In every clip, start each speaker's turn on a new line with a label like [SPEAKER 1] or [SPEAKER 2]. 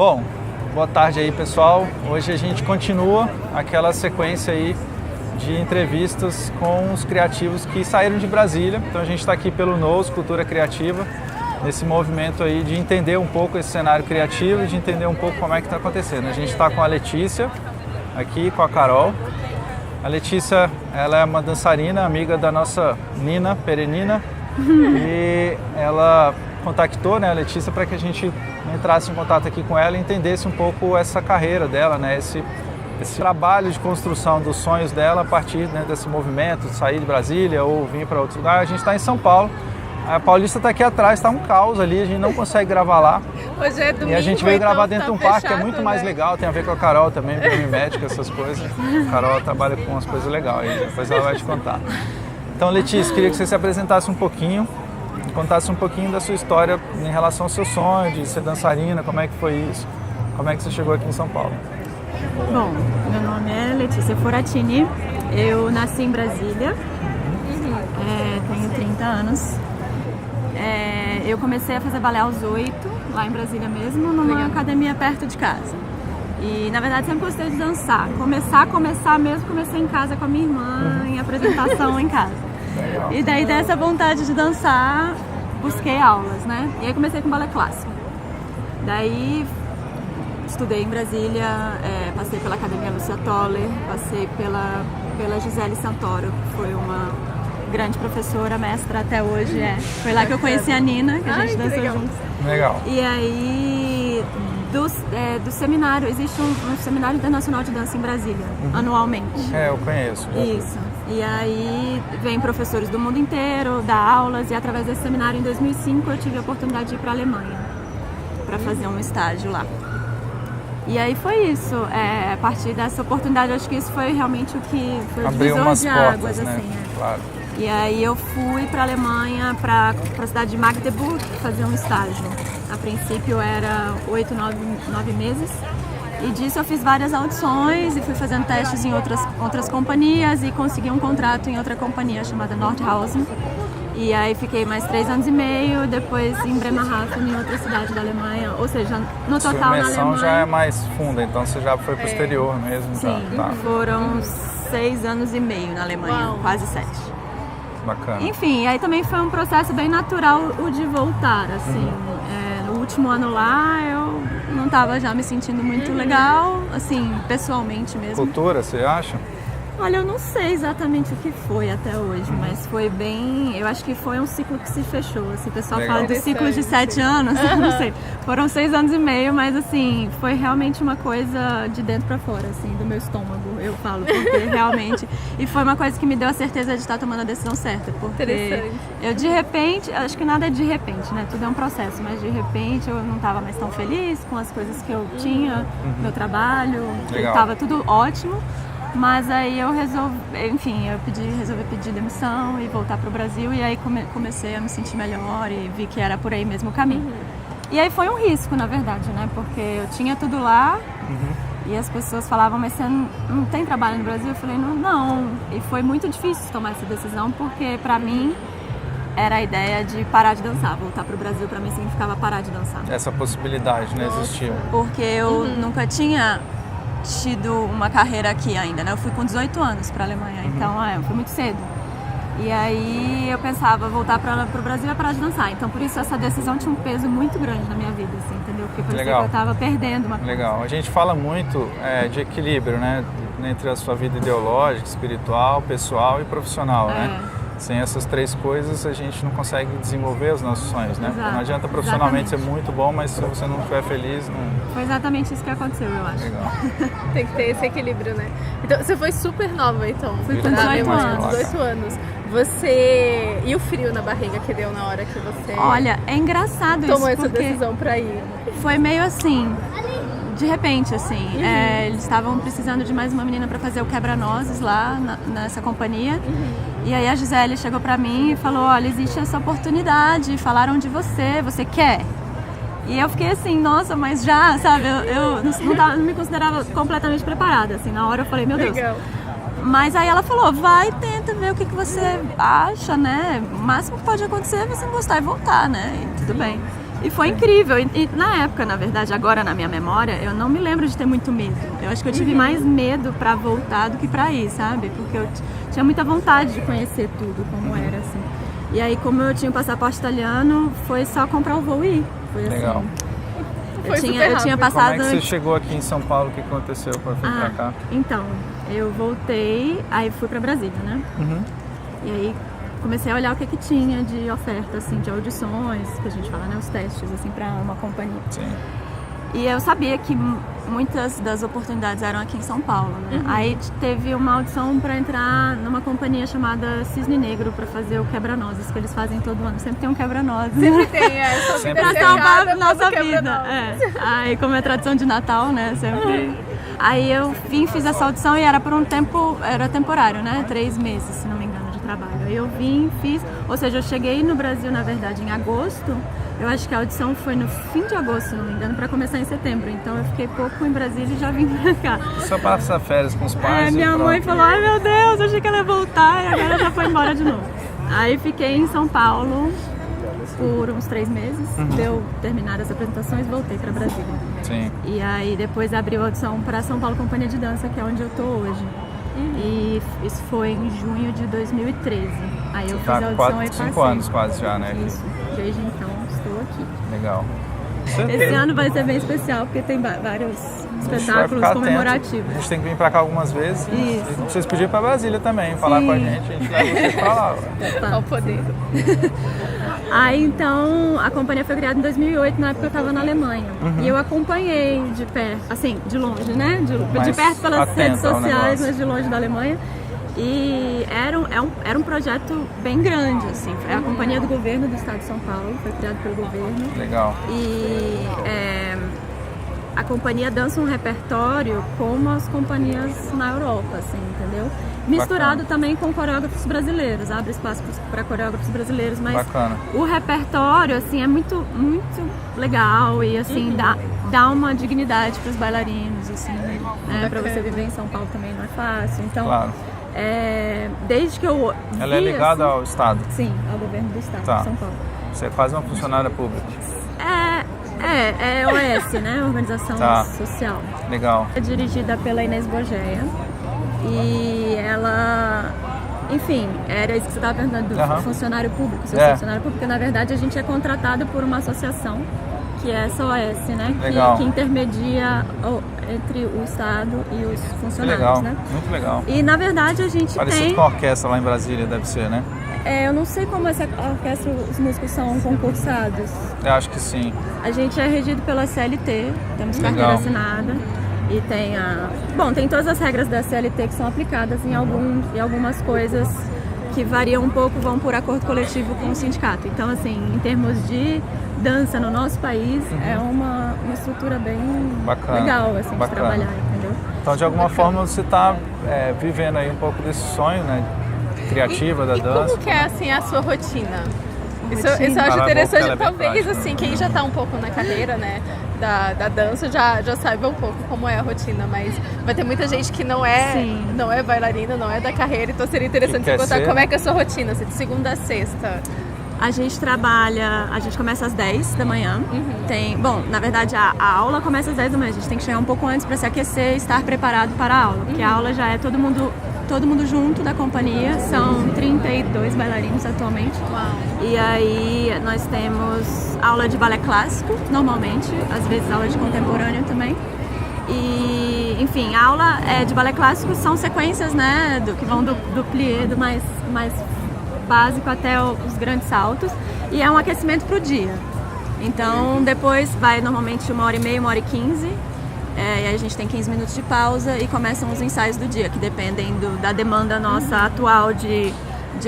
[SPEAKER 1] Bom, boa tarde aí, pessoal. Hoje a gente continua aquela sequência aí de entrevistas com os criativos que saíram de Brasília. Então a gente está aqui pelo NOS, Cultura Criativa, nesse movimento aí de entender um pouco esse cenário criativo e de entender um pouco como é que está acontecendo. A gente está com a Letícia aqui, com a Carol. A Letícia, ela é uma dançarina, amiga da nossa Nina Perenina, e ela contactou, né, a Letícia para que a gente entrasse em contato aqui com ela e entendesse um pouco essa carreira dela, né, esse trabalho de construção dos sonhos dela a partir, né, desse movimento de sair de Brasília ou vir para outro lugar. A gente está em São Paulo. A Paulista está aqui atrás, está um caos ali, a gente não consegue gravar lá.
[SPEAKER 2] Hoje é domingo,
[SPEAKER 1] e a gente veio gravar dentro de um parque que é muito mais
[SPEAKER 2] né?
[SPEAKER 1] legal, tem a ver com a Carol também, biomimética, essas coisas. A Carol trabalha com umas coisas legais, depois ela vai te contar. Então, Letícia, queria que você se apresentasse um pouquinho, contasse um pouquinho da sua história em relação ao seu sonho de ser dançarina, como é que foi isso, como é que você chegou aqui em São Paulo.
[SPEAKER 3] Bom, meu nome é Letícia Foratini, eu nasci em Brasília, tenho 30 anos. Eu comecei a fazer balé aos 8, lá em Brasília mesmo, numa academia perto de casa. E, na verdade, sempre gostei de dançar. Começar mesmo, comecei em casa com a minha irmã, em apresentação em casa. E daí, dessa vontade de dançar, busquei aulas, né? E aí comecei com balé clássico. Daí, estudei em Brasília, passei pela Academia Lucia Toller, passei pela Gisele Santoro, que foi uma grande professora, mestra até hoje. Foi lá que eu conheci a Nina, que a gente dançou juntos.
[SPEAKER 1] Legal.
[SPEAKER 3] E aí, do seminário, existe um seminário internacional de dança em Brasília, anualmente.
[SPEAKER 1] Eu conheço.
[SPEAKER 3] Isso. E aí, vem professores do mundo inteiro, dá aulas, e através desse seminário, em 2005, eu tive a oportunidade de ir para a Alemanha, para fazer um estágio lá. E aí foi isso, a partir dessa oportunidade, eu acho que isso foi realmente o que foi o divisor de águas,
[SPEAKER 1] né?
[SPEAKER 3] assim.
[SPEAKER 1] Claro.
[SPEAKER 3] E aí eu fui para a Alemanha, para a cidade de Magdeburg, fazer um estágio. A princípio era 8, 9 meses. E disso eu fiz várias audições e fui fazendo testes em outras companhias e consegui um contrato em outra companhia chamada Nordhausen. E aí fiquei mais 3 anos e meio, depois em Bremerhaven, em outra cidade da Alemanha. Ou seja, no total na Alemanha...
[SPEAKER 1] Sua imersão já é mais funda, então você já foi para o exterior mesmo.
[SPEAKER 3] Sim,
[SPEAKER 1] tá.
[SPEAKER 3] Foram 6 anos e meio na Alemanha, quase 7.
[SPEAKER 1] Bacana.
[SPEAKER 3] Enfim, aí também foi um processo bem natural o de voltar, assim. No último ano lá, eu não estava já me sentindo muito legal, assim, pessoalmente mesmo.
[SPEAKER 1] Cultura, você acha?
[SPEAKER 3] Olha, eu não sei exatamente o que foi até hoje, mas foi bem... Eu acho que foi um ciclo que se fechou, assim. O pessoal fala do ciclo de 7 anos, não sei. Foram 6 anos e meio, mas assim, foi realmente uma coisa de dentro pra fora, assim, do meu estômago, eu falo, porque realmente... E foi uma coisa que me deu a certeza de estar tomando a decisão certa, porque eu de repente, acho que nada é de repente, né? Tudo é um processo, mas de repente eu não estava mais tão feliz com as coisas que eu tinha, meu trabalho, estava tudo ótimo. Mas aí eu resolvi pedir demissão e voltar para o Brasil, e aí comecei a me sentir melhor e vi que era por aí mesmo o caminho. E aí foi um risco, na verdade, né? Porque eu tinha tudo lá e as pessoas falavam, mas você não tem trabalho no Brasil? Eu falei, não. E foi muito difícil tomar essa decisão, porque para mim era a ideia de parar de dançar. Voltar para o Brasil para mim significava parar de dançar.
[SPEAKER 1] Essa possibilidade não existia.
[SPEAKER 3] Porque eu nunca tinha tido uma carreira aqui ainda, né? Eu fui com 18 anos para a Alemanha, então eu fui muito cedo. E aí eu pensava, voltar para o Brasil é parar de dançar. Então por isso essa decisão tinha um peso muito grande na minha vida, assim, entendeu? Porque parecia que eu estava perdendo uma coisa.
[SPEAKER 1] Legal. A gente fala muito de equilíbrio, né? Entre a sua vida ideológica, espiritual, pessoal e profissional, né? Sem essas 3 coisas, a gente não consegue desenvolver os nossos sonhos, né?
[SPEAKER 3] Exato,
[SPEAKER 1] não adianta profissionalmente ser muito bom, mas se você não estiver feliz, não...
[SPEAKER 3] Foi exatamente isso que aconteceu, eu acho.
[SPEAKER 1] Legal.
[SPEAKER 2] Tem que ter esse equilíbrio, né? Então, você foi super nova, então.
[SPEAKER 3] Fui com 18 anos.
[SPEAKER 2] 18 anos. Você... E o frio na barriga que deu na hora que você...
[SPEAKER 3] Olha, é engraçado isso,
[SPEAKER 2] tomou essa
[SPEAKER 3] porque
[SPEAKER 2] decisão pra ir.
[SPEAKER 3] foi meio assim... De repente, assim, eles estavam precisando de mais uma menina para fazer o quebra-nozes lá nessa companhia. E aí a Gisele chegou para mim e falou, olha, existe essa oportunidade, falaram de você, você quer? E eu fiquei assim, nossa, mas já, sabe, eu não me considerava completamente preparada, assim, na hora eu falei, meu Deus.
[SPEAKER 2] Legal.
[SPEAKER 3] Mas aí ela falou, vai, tenta ver o que você acha, né? O máximo que pode acontecer é você não gostar e voltar, né? E tudo bem. E foi incrível. E na época, na verdade, agora na minha memória, eu não me lembro de ter muito medo. Eu acho que eu tive mais medo pra voltar do que pra ir, sabe? Porque eu tinha muita vontade de conhecer tudo como era, assim. E aí, como eu tinha o passaporte italiano, foi só comprar o voo e ir. Foi assim.
[SPEAKER 1] Legal.
[SPEAKER 3] Eu tinha passado...
[SPEAKER 1] Como é que você chegou aqui em São Paulo? O que aconteceu para vir pra cá?
[SPEAKER 3] Então, eu voltei, aí fui pra Brasília, né? E aí comecei a olhar o que tinha de oferta, assim, de audições, que a gente fala, né? Os testes, assim, pra uma companhia.
[SPEAKER 1] Sim.
[SPEAKER 3] E eu sabia que muitas das oportunidades eram aqui em São Paulo, né? Aí teve uma audição para entrar numa companhia chamada Cisne Negro para fazer o quebra-nozes, que eles fazem todo ano. Sempre tem um quebra-nozes.
[SPEAKER 2] Sempre tem,
[SPEAKER 3] Pra salvar nossa vida. Aí, como é tradição de Natal, né? Sempre. Aí eu fiz essa audição e era por um tempo, era temporário, né? 3 meses, se não me engano, de trabalho. Aí eu fiz, ou seja, eu cheguei no Brasil, na verdade, em agosto. Eu acho que a audição foi no fim de agosto, se não me engano, para começar em setembro. Então eu fiquei pouco em Brasília e já vim pra cá.
[SPEAKER 1] Só para passar férias com os pais?
[SPEAKER 3] Minha mãe falou, ai meu Deus, eu achei que ela ia voltar e agora já foi embora de novo. Aí fiquei em São Paulo por uns 3 meses, deu terminar as apresentações, voltei para Brasília.
[SPEAKER 1] Sim.
[SPEAKER 3] E aí depois abriu a audição para São Paulo Companhia de Dança, que é onde eu tô hoje. E isso foi em junho de 2013. Aí eu fiz a audição e passei.
[SPEAKER 1] 5 anos quase já, né?
[SPEAKER 3] Isso, desde então estou aqui.
[SPEAKER 1] Legal.
[SPEAKER 3] Esse ano vai ser bem especial, porque tem vários espetáculos comemorativos.
[SPEAKER 1] A gente tem que vir pra cá algumas vezes.
[SPEAKER 3] Isso.
[SPEAKER 1] E vocês podiam ir pra Brasília também, falar com a gente leva vocês pra lá.
[SPEAKER 2] Ao poder.
[SPEAKER 3] Aí então a companhia foi criada em 2008, na época eu estava na Alemanha. E eu acompanhei de perto, assim, de longe, né? De perto pelas redes sociais, mas de longe da Alemanha. E era um projeto bem grande, assim. É a companhia do governo do estado de São Paulo, foi criada pelo governo.
[SPEAKER 1] Legal.
[SPEAKER 3] E a companhia dança um repertório como as companhias na Europa, assim, entendeu? Misturado também com coreógrafos brasileiros, abre espaço para coreógrafos brasileiros, mas o repertório, assim, é muito, muito legal e, assim, dá uma dignidade para os bailarinos, assim, né? Para você viver em São Paulo também não é fácil, então...
[SPEAKER 1] Claro.
[SPEAKER 3] Desde que eu vi,
[SPEAKER 1] ela é ligada
[SPEAKER 3] assim,
[SPEAKER 1] ao Estado?
[SPEAKER 3] Sim, ao governo do Estado de São Paulo.
[SPEAKER 1] Você é quase uma funcionária pública?
[SPEAKER 3] É OS, né? Organização Social.
[SPEAKER 1] Legal.
[SPEAKER 3] É dirigida pela Inês Bogeia e ela, enfim, era isso que você estava perguntando do funcionário público. Funcionário público, na verdade, a gente é contratado por uma associação que é essa OS, né? Que intermedia entre o Estado e os funcionários,
[SPEAKER 1] legal,
[SPEAKER 3] né?
[SPEAKER 1] Muito legal.
[SPEAKER 3] E na verdade a gente
[SPEAKER 1] Parecido com a orquestra lá em Brasília, deve ser, né?
[SPEAKER 3] Eu não sei como essa orquestra, os músicos são concursados.
[SPEAKER 1] Eu acho que sim.
[SPEAKER 3] A gente é regido pela CLT, temos carteira assinada. E tem todas as regras da CLT que são aplicadas em algumas coisas que variam um pouco, vão por acordo coletivo com o sindicato. Então, assim, em termos de dança no nosso país, é uma estrutura bem legal, assim, de trabalhar, entendeu?
[SPEAKER 1] Então, de alguma forma, você está vivendo aí um pouco desse sonho, né, criativa da dança.
[SPEAKER 2] Como que é, assim, a sua rotina? Isso eu acho interessante, talvez, assim, quem já está um pouco na carreira, né, da dança já saiba um pouco como é a rotina, mas vai ter muita gente que não é bailarina, não é da carreira, então seria interessante você contar como é que é a sua rotina, assim, de segunda a sexta.
[SPEAKER 3] A gente começa às 10 da manhã. Na verdade a aula começa às 10 da manhã, a gente tem que chegar um pouco antes para se aquecer e estar preparado para a aula, porque a aula já é todo mundo junto da companhia, são 32 bailarinos atualmente.
[SPEAKER 2] Uau.
[SPEAKER 3] E aí nós temos aula de balé clássico, normalmente, às vezes aula de contemporâneo também. E, enfim, a aula de balé clássico são sequências, né, que vão do plié, do mais básico até os grandes saltos, e é um aquecimento para o dia. Então depois vai normalmente 1h30, 1h15, e aí a gente tem 15 minutos de pausa e começam os ensaios do dia, que dependem da demanda nossa atual de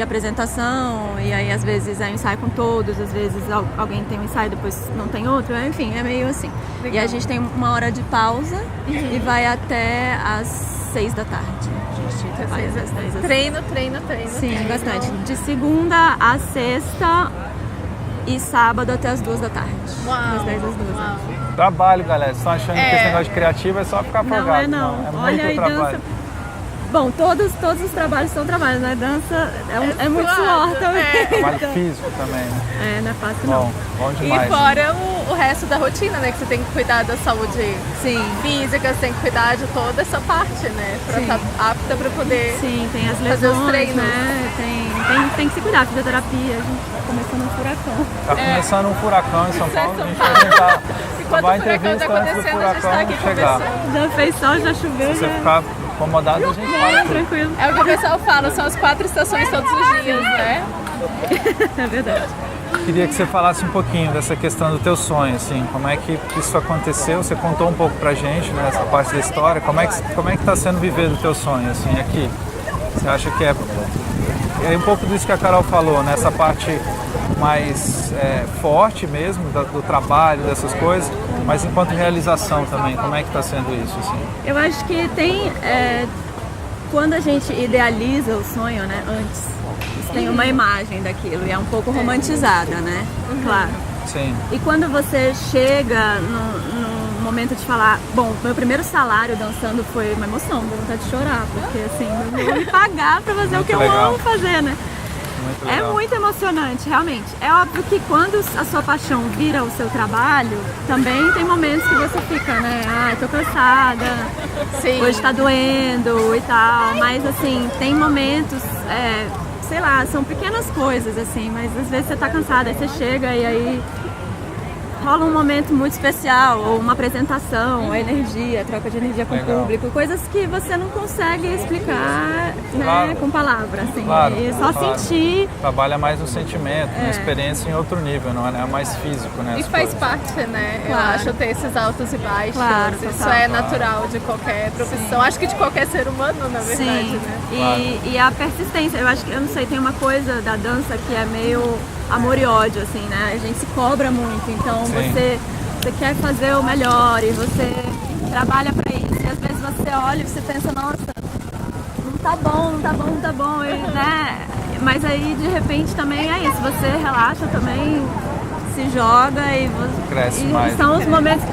[SPEAKER 3] apresentação, e aí às vezes é um ensaio com todos, às vezes alguém tem um ensaio, depois não tem outro, enfim, é meio assim. Legal. E a gente tem 1 hora de pausa e vai até às 6 da tarde. A gente trabalha às 10
[SPEAKER 2] Treino.
[SPEAKER 3] Sim, bastante. De segunda a sexta e sábado até as 2 da tarde.
[SPEAKER 2] Das
[SPEAKER 3] 10 às 2.
[SPEAKER 1] Trabalho, galera. Vocês estão achando que esse negócio de criativo é só ficar folgado?
[SPEAKER 3] Não. Olha aí, Bom, todos os trabalhos são trabalhos, né? Dança é muito suor também.
[SPEAKER 1] Trabalho físico também, né?
[SPEAKER 3] Não é fácil não.
[SPEAKER 1] Bom demais.
[SPEAKER 2] E fora o resto da rotina, né? Que você tem que cuidar da saúde física, você tem que cuidar de toda essa parte, né? Pra estar apta pra poder
[SPEAKER 3] tem as lesões,
[SPEAKER 2] fazer os treinos.
[SPEAKER 3] Né? Tem que se cuidar, fisioterapia, a gente tá começando um furacão.
[SPEAKER 1] Tá começando um furacão em São Paulo, a gente vai tentar
[SPEAKER 2] enquanto o furacão tá acontecendo, a gente tá aqui
[SPEAKER 1] chegar.
[SPEAKER 2] conversando.
[SPEAKER 3] Já fez sol, já choveu,
[SPEAKER 1] Se você ficar incomodado, a gente para.
[SPEAKER 3] Tranquilo.
[SPEAKER 2] É o que o pessoal fala, são as 4 estações todos os dias, né?
[SPEAKER 3] É verdade.
[SPEAKER 1] Queria que você falasse um pouquinho dessa questão do teu sonho, assim, como é que isso aconteceu? Você contou um pouco pra gente, né, essa parte da história. Como é que tá sendo viver o teu sonho, assim, aqui? Você acha que é um pouco disso que a Carol falou, né? Essa parte mais forte mesmo do trabalho, dessas coisas, mas enquanto realização também, como é que está sendo isso? Assim?
[SPEAKER 3] Eu acho que tem, quando a gente idealiza o sonho, né, antes, tem uma imagem daquilo e é um pouco romantizada, né? Claro.
[SPEAKER 1] Sim.
[SPEAKER 3] E quando você chega no momento de falar, bom, meu primeiro salário dançando foi uma emoção, deu vontade de chorar, porque assim, eu vou me pagar pra fazer o que eu amo fazer, né? É muito emocionante, realmente. É óbvio que quando a sua paixão vira o seu trabalho, também tem momentos que você fica, né? Tô cansada, hoje tá doendo e tal, mas assim, tem momentos, sei lá, são pequenas coisas, assim, mas às vezes você tá cansada, aí você chega e aí rola um momento muito especial, ou uma apresentação, a energia, troca de energia com o público, coisas que você não consegue explicar, né, com palavras, assim, é só sentir. Trabalha
[SPEAKER 1] mais no sentimento, na experiência em outro nível, não é mais físico, né?
[SPEAKER 2] E faz parte, né? Eu acho ter esses altos e baixos, isso é natural de qualquer profissão, acho que de qualquer ser humano, na verdade, né?
[SPEAKER 3] E a persistência, eu acho que, eu não sei, tem uma coisa da dança que é meio amor e ódio, assim, né? A gente se cobra muito, então você quer fazer o melhor e você trabalha pra isso. E às vezes você olha e você pensa, nossa, não tá bom, e, né? Mas aí de repente também é isso, você relaxa também, se joga e você
[SPEAKER 1] cresce mais.
[SPEAKER 3] São os momentos.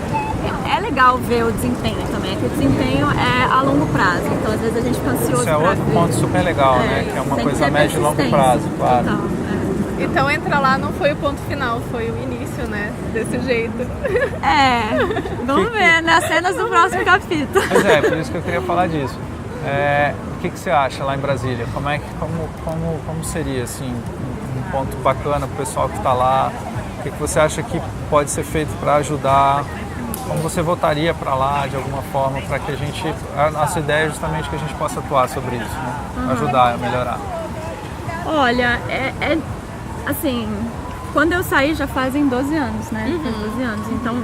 [SPEAKER 3] É legal ver o desempenho também, que o desempenho é a longo prazo, então às vezes a gente fica ansioso. Isso é
[SPEAKER 1] outro ponto super legal, né? Que é uma coisa a médio e longo prazo, claro.
[SPEAKER 3] Total.
[SPEAKER 2] Então entrar lá não foi o ponto final, foi o início, né? Desse jeito.
[SPEAKER 3] Vamos ver nas cenas do próximo capítulo.
[SPEAKER 1] Pois por isso que eu queria falar disso. O que você acha lá em Brasília? Como seria assim, um ponto bacana para o pessoal que está lá? O que você acha que pode ser feito para ajudar? Como você votaria para lá de alguma forma para que a nossa ideia é justamente que a gente possa atuar sobre isso, né? Ajudar a melhorar.
[SPEAKER 3] Olha, assim, quando eu saí já fazem 12 anos, né? 12 anos, então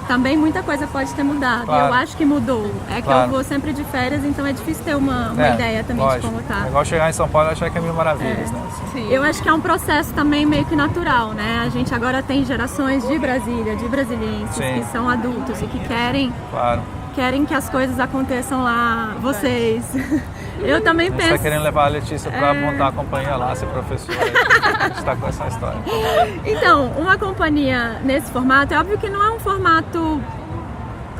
[SPEAKER 3] também muita coisa pode ter mudado. Claro. Eu acho que mudou. Que eu vou sempre de férias, então é difícil ter uma ideia também de como tá.
[SPEAKER 1] É igual chegar em São Paulo e achar que é mil maravilhas, né?
[SPEAKER 3] Sim. Eu acho que é um processo também meio que natural, né? A gente agora tem gerações de Brasília, de brasilienses que são adultos e que querem que as coisas aconteçam lá, vocês. Eu também penso.
[SPEAKER 1] Você está querendo levar a Letícia para montar a companhia lá, ser professora. A gente está com essa história.
[SPEAKER 3] Então, uma companhia nesse formato, é óbvio que não é um formato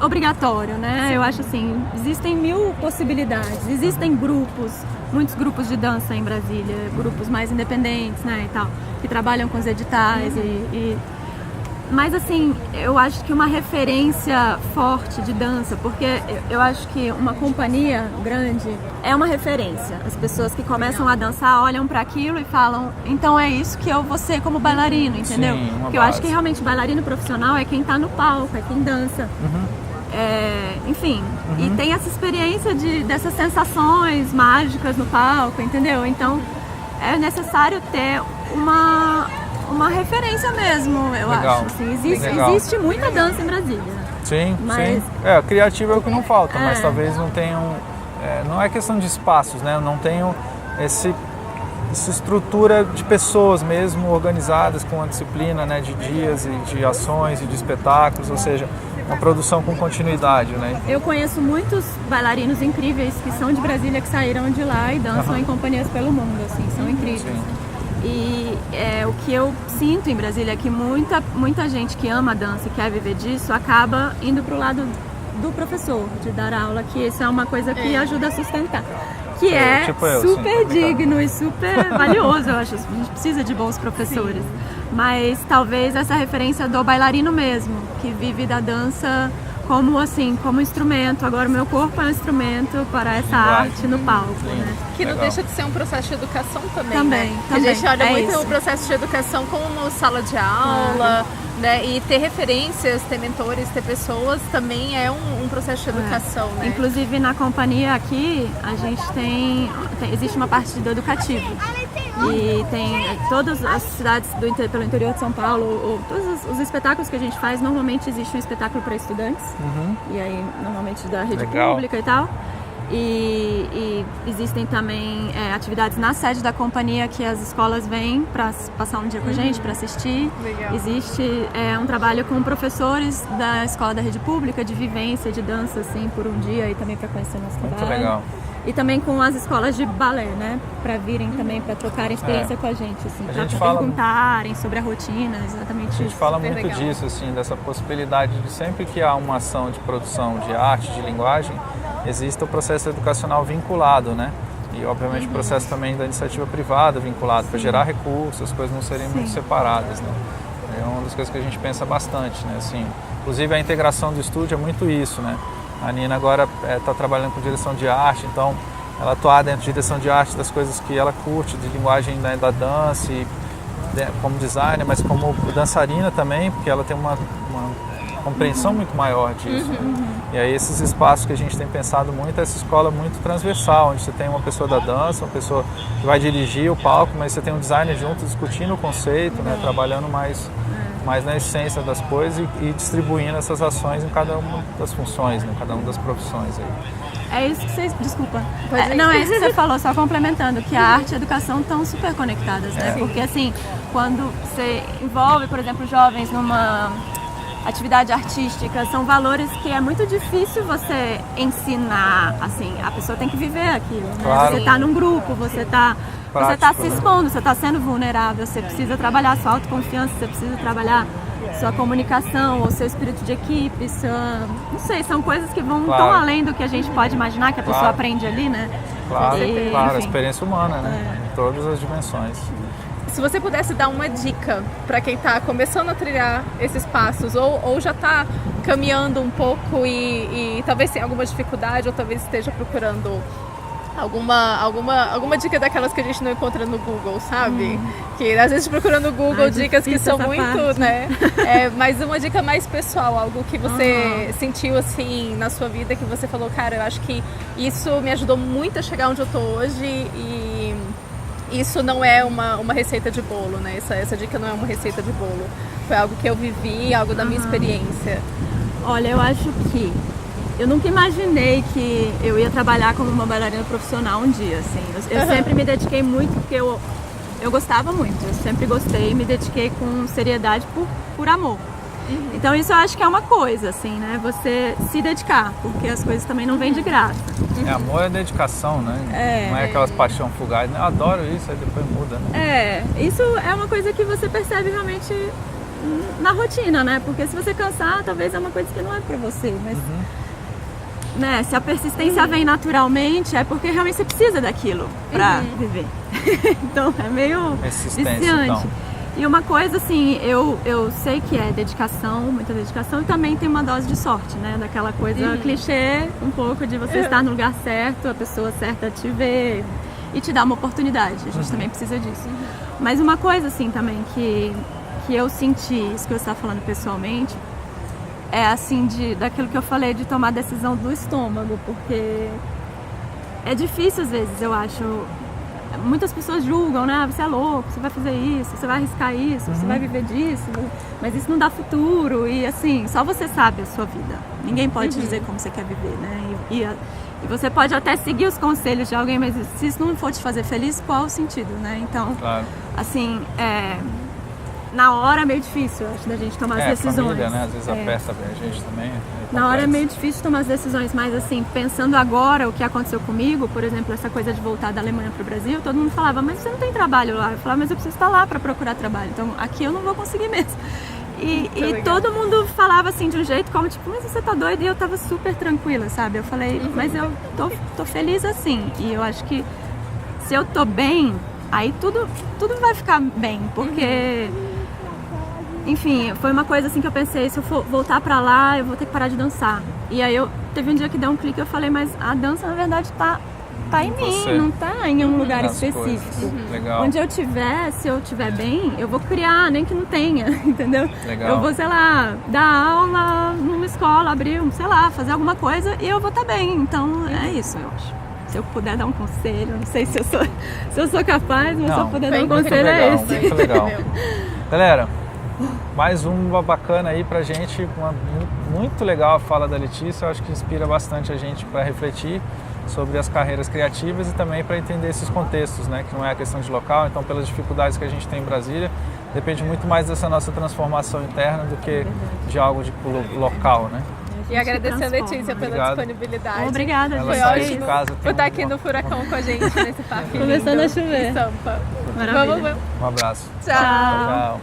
[SPEAKER 3] obrigatório, né? Eu acho assim, existem 1000 possibilidades. Existem muitos grupos de dança em Brasília, grupos mais independentes, né, e tal, que trabalham com os editais Mas assim, eu acho que uma referência forte de dança, porque eu acho que uma companhia grande é uma referência. As pessoas que começam a dançar olham para aquilo e falam, então é isso que eu vou ser como bailarino, entendeu? Porque eu acho que realmente bailarino profissional é quem tá no palco, é quem dança. Enfim, e tem essa experiência dessas sensações mágicas no palco, entendeu? Então é necessário ter uma referência mesmo, eu acho. Assim, existe muita dança em Brasília.
[SPEAKER 1] Sim. Criativo é o que não falta, mas talvez não tenham. Não é questão de espaços, né? Não tenham essa estrutura de pessoas mesmo organizadas com a disciplina, né? De dias e de ações e de espetáculos, ou seja, uma produção com continuidade, né?
[SPEAKER 3] Eu conheço muitos bailarinos incríveis que são de Brasília, que saíram de lá e dançam em companhias pelo mundo, assim, são incríveis. Sim. E o que eu sinto em Brasília é que muita gente que ama a dança e quer viver disso acaba indo para o lado do professor, de dar aula, que isso é uma coisa que ajuda a sustentar. que é super digno e super valioso, eu acho. A gente precisa de bons professores. Sim. Mas talvez essa referência do bailarino mesmo, que vive da dança como instrumento. Agora o meu corpo é um instrumento para essa arte no palco, né?
[SPEAKER 2] Que não deixa de ser um processo de educação também,
[SPEAKER 3] também
[SPEAKER 2] né?
[SPEAKER 3] Também.
[SPEAKER 2] A gente olha muito
[SPEAKER 3] isso.
[SPEAKER 2] o processo de educação como sala de aula, né? E ter referências, ter mentores, ter pessoas também é um processo de educação, né?
[SPEAKER 3] Inclusive na companhia aqui, a gente existe uma parte do educativo. E tem todas as cidades pelo interior de São Paulo, ou todos os espetáculos que a gente faz, normalmente existe um espetáculo para estudantes, e aí normalmente da rede pública e tal. E existem também atividades na sede da companhia que as escolas vêm para passar um dia com a gente, para assistir.
[SPEAKER 2] Legal.
[SPEAKER 3] Existe um trabalho com professores da escola da rede pública de vivência de dança assim por um dia e também para conhecer nosso trabalho.
[SPEAKER 1] Muito legal.
[SPEAKER 3] E também com as escolas de balé, né? Para virem também, para trocarem experiência com a gente, assim, para perguntarem sobre a rotina, exatamente isso.
[SPEAKER 1] A gente fala muito disso, assim, dessa possibilidade de sempre que há uma ação de produção de arte, de linguagem, existe o processo educacional vinculado, né? E, obviamente, o processo também da iniciativa privada vinculado, para gerar recursos, as coisas não serem muito separadas, né? É uma das coisas que a gente pensa bastante, né? Assim, inclusive, a integração do estúdio é muito isso, né? A Nina agora está trabalhando com direção de arte, então ela atuar dentro de direção de arte das coisas que ela curte, de linguagem da dança, e, como designer, mas como dançarina também, porque ela tem uma compreensão muito maior disso. E aí esses espaços que a gente tem pensado muito, essa escola muito transversal, onde você tem uma pessoa da dança, uma pessoa que vai dirigir o palco, mas você tem um designer junto discutindo o conceito, né, trabalhando mais na essência das coisas e distribuindo essas ações em cada uma das funções, né, cada uma das profissões aí.
[SPEAKER 3] É isso que vocês... Desculpa. Não, é isso que você falou, só complementando, que a arte e a educação estão super conectadas, né? Porque, assim, quando você envolve, por exemplo, jovens numa atividade artística, são valores que é muito difícil você ensinar, assim, a pessoa tem que viver aquilo, né?
[SPEAKER 1] Claro.
[SPEAKER 3] Você está num grupo, você está se expondo, você está sendo vulnerável, você precisa trabalhar a sua autoconfiança, você precisa trabalhar sua comunicação, ou seu espírito de equipe, não sei, são coisas que vão tão além do que a gente pode imaginar que a pessoa aprende ali, né?
[SPEAKER 1] Claro, a experiência humana, né? Em todas as dimensões.
[SPEAKER 2] Se você pudesse dar uma dica para quem está começando a trilhar esses passos ou já está caminhando um pouco e talvez tenha alguma dificuldade ou talvez esteja procurando alguma dica daquelas que a gente não encontra no Google, sabe? Que às vezes procura no Google dicas que são muito, né? Mas uma dica mais pessoal, algo que você sentiu assim na sua vida, que você falou, cara, eu acho que isso me ajudou muito a chegar onde eu tô hoje e isso não é uma receita de bolo, né? Essa dica não é uma receita de bolo. Foi algo que eu vivi, algo da minha experiência.
[SPEAKER 3] Olha, eu acho que eu nunca imaginei que eu ia trabalhar como uma bailarina profissional um dia, assim. Eu sempre me dediquei muito porque eu gostava muito. Eu sempre gostei e me dediquei com seriedade por amor. Então isso eu acho que é uma coisa, assim, né? Você se dedicar, porque as coisas também não vêm de graça.
[SPEAKER 1] Amor é dedicação, né? Não é aquelas paixão fugaz, né? Eu adoro isso, aí depois muda, né?
[SPEAKER 3] Isso é uma coisa que você percebe realmente na rotina, né? Porque se você cansar, talvez é uma coisa que não é pra você, mas... Né, se a persistência vem naturalmente, é porque realmente você precisa daquilo pra viver. Então é meio viciante. Então. E uma coisa assim, eu sei que é dedicação, muita dedicação, e também tem uma dose de sorte, né? Daquela coisa clichê, um pouco de você estar no lugar certo, a pessoa certa te ver e te dar uma oportunidade. A gente também precisa disso. Mas uma coisa assim também que eu senti, isso que eu estava falando pessoalmente, é assim, daquilo que eu falei de tomar decisão do estômago, porque é difícil às vezes, eu acho. Muitas pessoas julgam, né? Você é louco, você vai fazer isso, você vai arriscar isso, você vai viver disso, mas isso não dá futuro. E assim, só você sabe a sua vida. Ninguém pode te dizer como você quer viver, né? E você pode até seguir os conselhos de alguém, mas se isso não for te fazer feliz, qual o sentido, né? Então, assim, na hora é meio difícil, acho, da gente tomar as decisões.
[SPEAKER 1] Família, né? Às vezes aperta a gente também.
[SPEAKER 3] Na hora é meio difícil tomar as decisões, mas assim, pensando agora o que aconteceu comigo, por exemplo, essa coisa de voltar da Alemanha para o Brasil, todo mundo falava, mas você não tem trabalho lá. Eu falava, mas eu preciso estar lá para procurar trabalho, então aqui eu não vou conseguir mesmo. E todo mundo falava assim de um jeito como tipo, mas você tá doida? E eu tava super tranquila, sabe? Eu falei, mas eu tô feliz assim. E eu acho que se eu tô bem, aí tudo vai ficar bem, porque enfim, foi uma coisa assim que eu pensei, se eu for voltar pra lá, eu vou ter que parar de dançar. E aí teve um dia que deu um clique e eu falei, mas a dança na verdade tá em mim, não tá em um lugar específico.
[SPEAKER 1] Legal.
[SPEAKER 3] Onde eu tiver, se eu tiver bem, eu vou criar, nem que não tenha, entendeu?
[SPEAKER 1] Legal.
[SPEAKER 3] Eu vou, sei lá, dar aula numa escola, abrir, sei lá, fazer alguma coisa e eu vou estar bem. Então é isso, eu acho. Se eu puder dar um conselho, não sei se eu sou capaz, mas se eu puder dar um conselho é esse.
[SPEAKER 1] Muito legal. Galera, mais uma bacana aí pra gente, muito legal a fala da Letícia, eu acho que inspira bastante a gente para refletir sobre as carreiras criativas e também para entender esses contextos, né, que não é a questão de local, então pelas dificuldades que a gente tem em Brasília, depende muito mais dessa nossa transformação interna do que de algo de local, né?
[SPEAKER 2] E agradecer a Letícia pela disponibilidade.
[SPEAKER 3] Obrigada,
[SPEAKER 1] ela
[SPEAKER 3] gente.
[SPEAKER 1] sai de casa,
[SPEAKER 2] por estar aqui no Furacão com a gente nesse parque.
[SPEAKER 3] Começando a chover.
[SPEAKER 2] Sampa.
[SPEAKER 3] Maravilha.
[SPEAKER 1] Um abraço.
[SPEAKER 3] Tchau.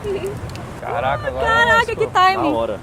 [SPEAKER 1] Caraca, agora
[SPEAKER 3] Caraca, que timing.
[SPEAKER 4] Na hora.